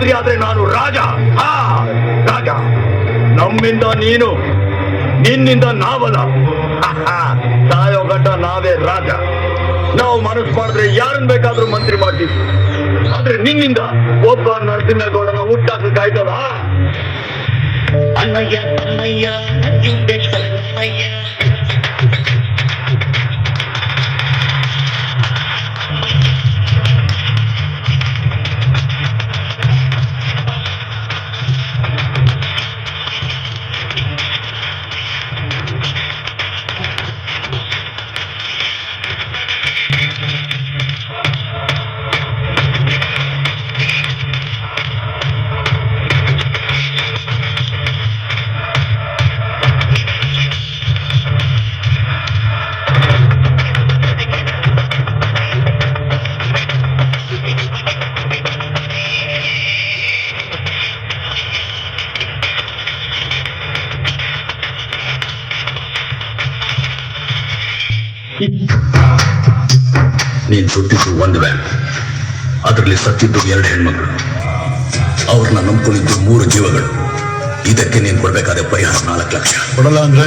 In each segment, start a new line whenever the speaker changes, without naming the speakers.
ಮಂತ್ರಿ ಆದ್ರೆ ನಾನು ರಾಜ. ರಾಜ. ನಮ್ಮಿಂದ ನೀನು, ನಿನ್ನಿಂದ ನಾವಲ್ಲ. ಸಾಯೋ ಗಂಟ ನಾವೇ ರಾಜ. ನಾವು ಮನಸ್ಸು ಮಾಡಿದ್ರೆ ಯಾರನ್ನ ಬೇಕಾದ್ರೂ ಮಂತ್ರಿ ಮಾಡ್ತೀವಿ. ಆದ್ರೆ ನಿನ್ನಿಂದ ಒಬ್ಬ ನರಸಿಂಹಗೌಡನ ಹುಟ್ಟಾಕಕ್ಕಾಯ್ತದ?
ಅಣ್ಣಯ್ಯ ಅಣ್ಣಯ್ಯ ನಂಜುಂಡೇಶ್ವರಯ್ಯ.
ನೀನ್ ಸುಟ್ಟಿದ್ದು ಒಂದು ವ್ಯಾನ್, ಅದರಲ್ಲಿ ಸತ್ತಿದ್ದು 2 ಹೆಣ್ಮಕ್ಳು, ಅವ್ರನ್ನ ನಂಬ್ಕೊಂಡಿದ್ದು 3 ಜೀವಗಳು. ಇದಕ್ಕೆ ನೀನ್ ಕೊಡ್ಬೇಕಾದ ಪರಿಹಾರ 4 ಲಕ್ಷ.
ಕೊಡಲ್ಲ ಅಂದ್ರೆ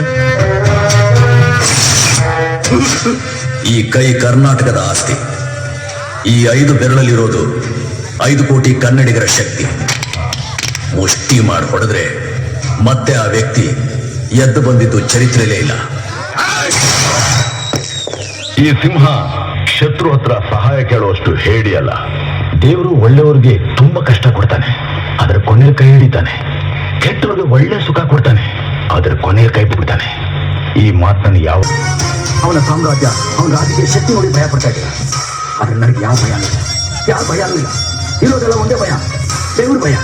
ಈ ಕೈ ಕರ್ನಾಟಕದ ಆಸ್ತಿ. ಈ 5 ಬೆರಳಲ್ಲಿರೋದು 5 ಕೋಟಿ ಕನ್ನಡಿಗರ ಶಕ್ತಿ. ಮುಷ್ಟಿ ಮಾಡಿ ಹೊಡೆದ್ರೆ ಮತ್ತೆ ಆ ವ್ಯಕ್ತಿ ಎದ್ದು ಬಂದಿದ್ದು ಚರಿತ್ರೆಯಲ್ಲೇ ಇಲ್ಲ.
ಈ ಸಿಂಹ ಶತ್ರು ಹತ್ರ ಸಹಾಯ ಕೇಳುವಷ್ಟು ಹೇಳಿ ಅಲ್ಲ. ದೇವರು ಒಳ್ಳೆಯವ್ರಿಗೆ ತುಂಬಾ ಕಷ್ಟ ಕೊಡ್ತಾನೆ, ಆದ್ರೆ ಕೊನೆಯಲ್ಲಿ ಕೈ ಹಿಡಿತಾನೆ. ಕೆಟ್ಟವ್ರಿಗೆ ಒಳ್ಳೆ ಸುಖ ಕೊಡ್ತಾನೆ, ಆದ್ರೆ ಕೊನೆಯಲ್ಲಿ ಕೈ ಬಿಡ್ತಾನೆ. ಈ ಮಾತನ್ನು
ಅವನ ಸಾಮ್ರಾಜ್ಯ, ಅವನ ರಾಜಕೀಯ ಶಕ್ತಿ ನೋಡಿ ಭಯ ಪಡ್ತಾ ಇದ್ದ. ಆದ್ರೆ ನನಗೆ ಯಾವ ಭಯನೂ ಇಲ್ಲ, ಯಾವ ಭಯನೂ ಇಲ್ಲ. ಇರೋದೆಲ್ಲ ಒಂದೇ ಭಯ, ದೇವ್ರ ಭಯ.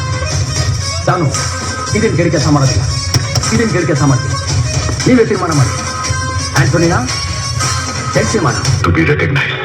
ನಾನು ಇದನ್ ಕೇಳಿ ಕೆಲಸ ಮಾಡೋದಿಲ್ಲ, ಇದನ್ ಕೇಳಿ ಕೆಲಸ ಮಾಡ್ತೀನಿ. ನೀವೇ ತೀರ್ಮಾನ ಮಾಡಿ. ಆಂಟೋನಿನಾ, ತೀರ್ಮಾನ
ಟು ಬಿ ರೆಕಗ್ನೈಸ್ಡ್.